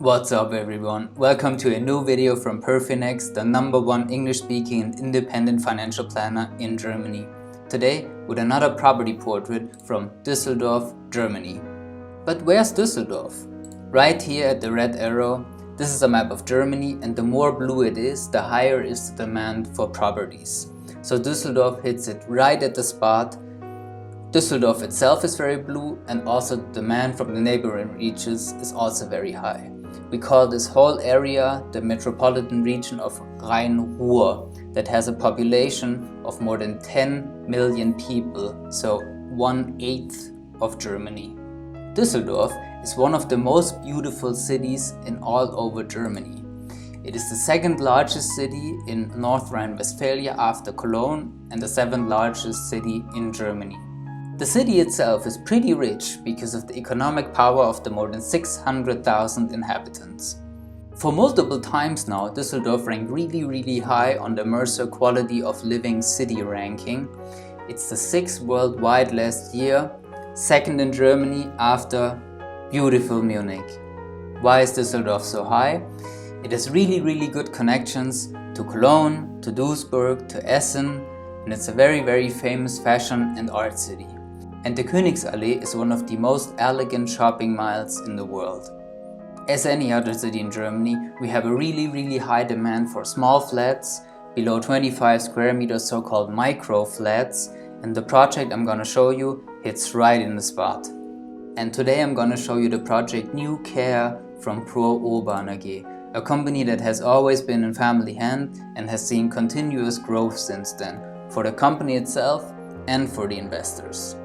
What's up everyone? Welcome to a new video from PerFinEx, the #1 English-speaking and independent financial planner in Germany. Today with another property portrait from Düsseldorf, Germany. But where's Düsseldorf? Right here at the red arrow, this is a map of Germany, and the more blue it is, the higher is the demand for properties. So Düsseldorf hits it right at the spot. Düsseldorf itself is very blue, and also the demand from the neighboring regions is also very high. We call this whole area the metropolitan region of Rhein-Ruhr, that has a population of more than 10 million people, so 1/8 of Germany. Düsseldorf is one of the most beautiful cities in all over Germany. It is the second largest city in North Rhine-Westphalia after Cologne and the 7th largest city in Germany. The city itself is pretty rich because of the economic power of the more than 600,000 inhabitants. For multiple times now, Düsseldorf ranked really high on the Mercer Quality of Living City ranking. It's the 6th worldwide last year, 2nd in Germany after beautiful Munich. Why is Düsseldorf so high? It has really good connections to Cologne, to Duisburg, to Essen, and it's a very famous fashion and art city. And the Königsallee is one of the most elegant shopping miles in the world. As any other city in Germany, we have a really high demand for small flats, below 25 square meters, so-called micro flats, and the project I'm gonna show you hits right in the spot. And today I'm gonna show you the project New Care from Pro-Urban AG, a company that has always been in family hand and has seen continuous growth since then, for the company itself and for the investors.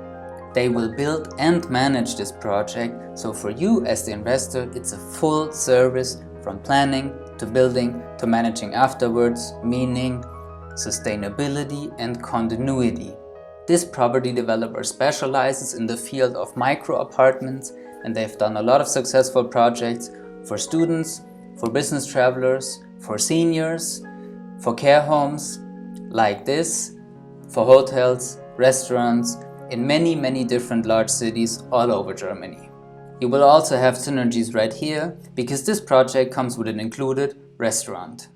They will build and manage this project, so for you as the investor, it's a full service from planning to building to managing afterwards, meaning sustainability and continuity. This property developer specializes in the field of micro apartments, and they've done a lot of successful projects for students, for business travelers, for seniors, for care homes like this, for hotels, restaurants, in many different large cities all over Germany. You will also have synergies right here, because this project comes with an included restaurant.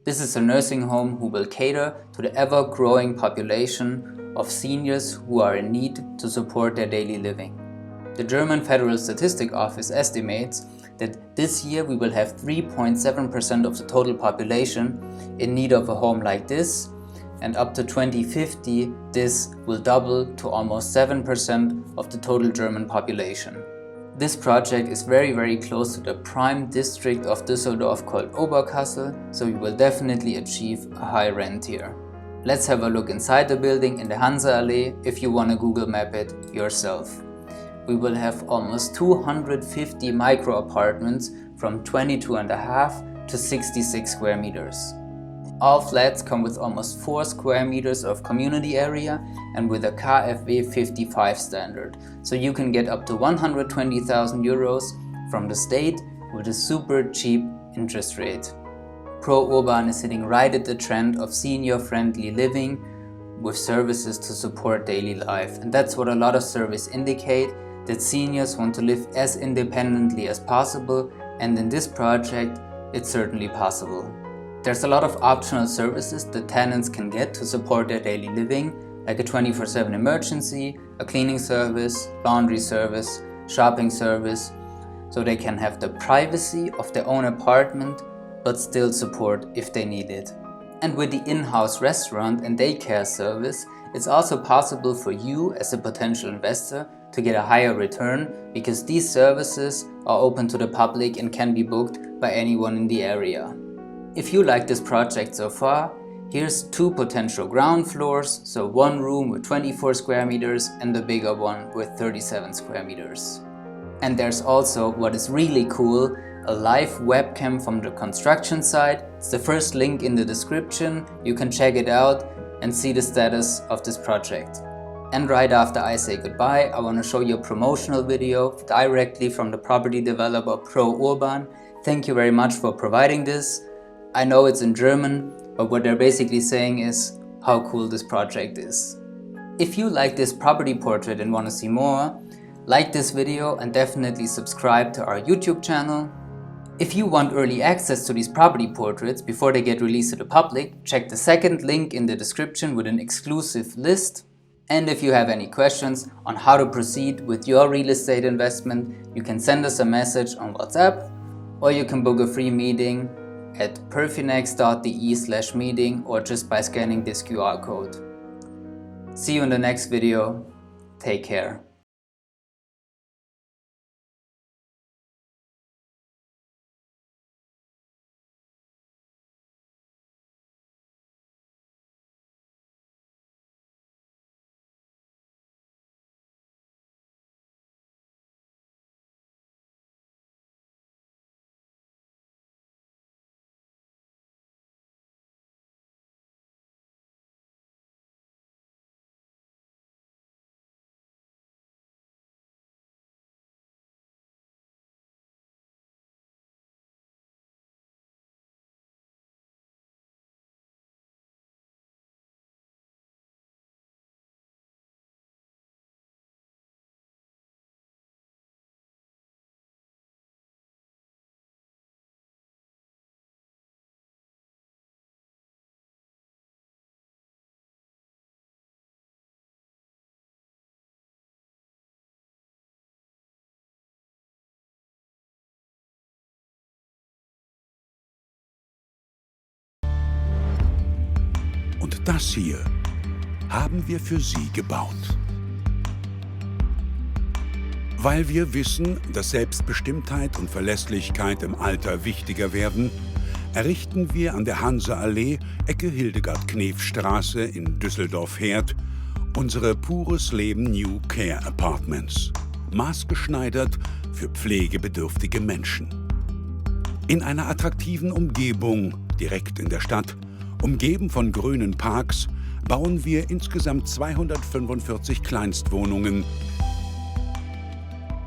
This is a nursing home who will cater to the ever-growing population of seniors who are in need to support their daily living. The German Federal Statistic Office estimates that this year we will have 3.7% of the total population in need of a home like this, and up to 2050 this will double to almost 7% of the total German population. This project is very close to the prime district of Düsseldorf called Oberkassel, so you will definitely achieve a high rent here. Let's have a look inside the building in the Hanseallee if you want to Google map it yourself. We will have almost 250 micro apartments from 22.5 to 66 square meters. All flats come with almost 4 square meters of community area and with a KfW 55 standard, so you can get up to 120,000 euros from the state with a super cheap interest rate. Pro-Urban is sitting right at the trend of senior-friendly living with services to support daily life, and that's what a lot of surveys indicate, that seniors want to live as independently as possible, and in this project it's certainly possible. There's a lot of optional services that tenants can get to support their daily living, like a 24/7 emergency, a cleaning service, laundry service, shopping service, so they can have the privacy of their own apartment but still support if they need it. And with the in-house restaurant and daycare service, it's also possible for you as a potential investor to get a higher return, because these services are open to the public and can be booked by anyone in the area. If you like this project so far, here's 2 potential ground floors, so 1 room with 24 square meters and the bigger one with 37 square meters. And there's also, what is really cool, a live webcam from the construction site. It's the first link in the description. You can check it out and see the status of this project. And right after I say goodbye, I want to show you a promotional video directly from the property developer Pro-Urban. Thank you very much for providing this. I know it's in German, but what they're basically saying is how cool this project is. If you like this property portrait and want to see more, like this video and definitely subscribe to our YouTube channel. If you want early access to these property portraits before they get released to the public, check the second link in the description with an exclusive list. And if you have any questions on how to proceed with your real estate investment, you can send us a message on WhatsApp, or you can book a free meeting at perfinex.de/meeting or just by scanning this QR code. See you in the next video. Take care. Und das hier haben wir für Sie gebaut. Weil wir wissen, dass Selbstbestimmtheit und Verlässlichkeit im Alter wichtiger werden, errichten wir an der Hanseallee, Ecke Hildegard-Knef-Straße in Düsseldorf-Herd, unsere Pures Leben New Care Apartments, maßgeschneidert für pflegebedürftige Menschen. In einer attraktiven Umgebung, direkt in der Stadt, umgeben von grünen Parks, bauen wir insgesamt 245 Kleinstwohnungen.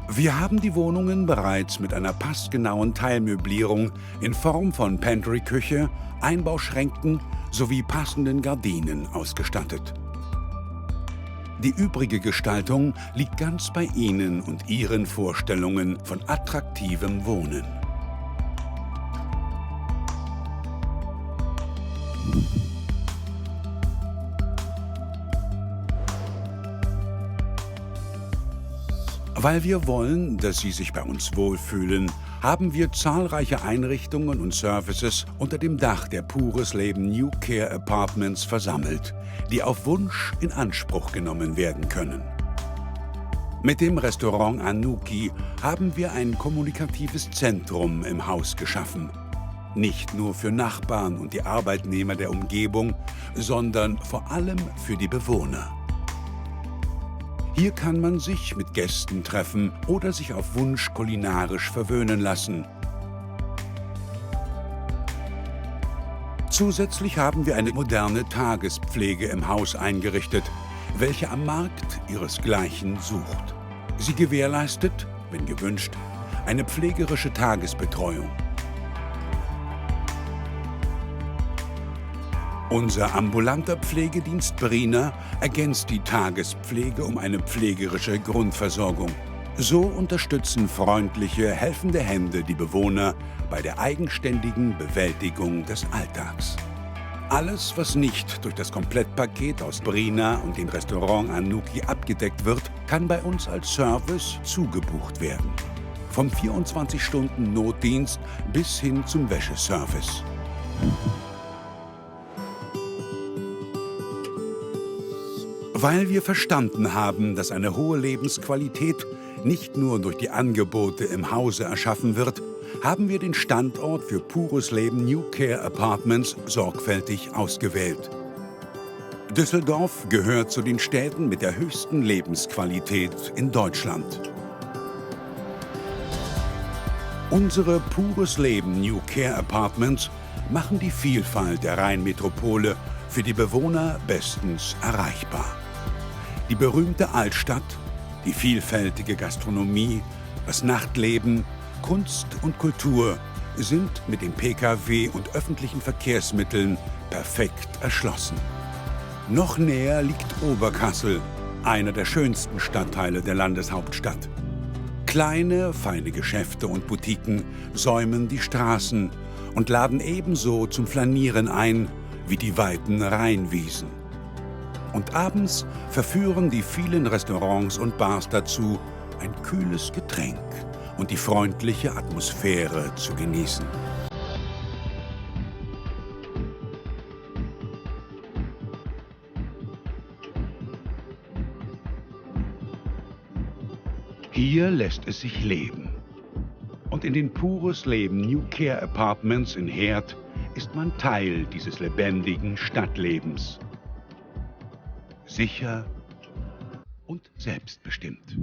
Wir haben die Wohnungen bereits mit einer passgenauen Teilmöblierung in Form von Pantry-Küche, Einbauschränken sowie passenden Gardinen ausgestattet. Die übrige Gestaltung liegt ganz bei Ihnen und Ihren Vorstellungen von attraktivem Wohnen. Weil wir wollen, dass Sie sich bei uns wohlfühlen, haben wir zahlreiche Einrichtungen und Services unter dem Dach der Pures Leben New Care Apartments versammelt, die auf Wunsch in Anspruch genommen werden können. Mit dem Restaurant Anuki haben wir ein kommunikatives Zentrum im Haus geschaffen. Nicht nur für Nachbarn und die Arbeitnehmer der Umgebung, sondern vor allem für die Bewohner. Hier kann man sich mit Gästen treffen oder sich auf Wunsch kulinarisch verwöhnen lassen. Zusätzlich haben wir eine moderne Tagespflege im Haus eingerichtet, welche am Markt ihresgleichen sucht. Sie gewährleistet, wenn gewünscht, eine pflegerische Tagesbetreuung. Unser ambulanter Pflegedienst Brina ergänzt die Tagespflege um eine pflegerische Grundversorgung. So unterstützen freundliche, helfende Hände die Bewohner bei der eigenständigen Bewältigung des Alltags. Alles, was nicht durch das Komplettpaket aus Brina und dem Restaurant Anuki abgedeckt wird, kann bei uns als Service zugebucht werden. Vom 24-Stunden-Notdienst bis hin zum Wäscheservice. Weil wir verstanden haben, dass eine hohe Lebensqualität nicht nur durch die Angebote im Hause erschaffen wird, haben wir den Standort für Pures Leben New Care Apartments sorgfältig ausgewählt. Düsseldorf gehört zu den Städten mit der höchsten Lebensqualität in Deutschland. Unsere Pures Leben New Care Apartments machen die Vielfalt der Rheinmetropole für die Bewohner bestens erreichbar. Die berühmte Altstadt, die vielfältige Gastronomie, das Nachtleben, Kunst und Kultur sind mit den Pkw und öffentlichen Verkehrsmitteln perfekt erschlossen. Noch näher liegt Oberkassel, einer der schönsten Stadtteile der Landeshauptstadt. Kleine, feine Geschäfte und Boutiquen säumen die Straßen und laden ebenso zum Flanieren ein wie die weiten Rheinwiesen. Und abends verführen die vielen Restaurants und Bars dazu, ein kühles Getränk und die freundliche Atmosphäre zu genießen. Hier lässt es sich leben. Und in den pures Leben New Care Apartments in Herd ist man Teil dieses lebendigen Stadtlebens. Sicher und selbstbestimmt.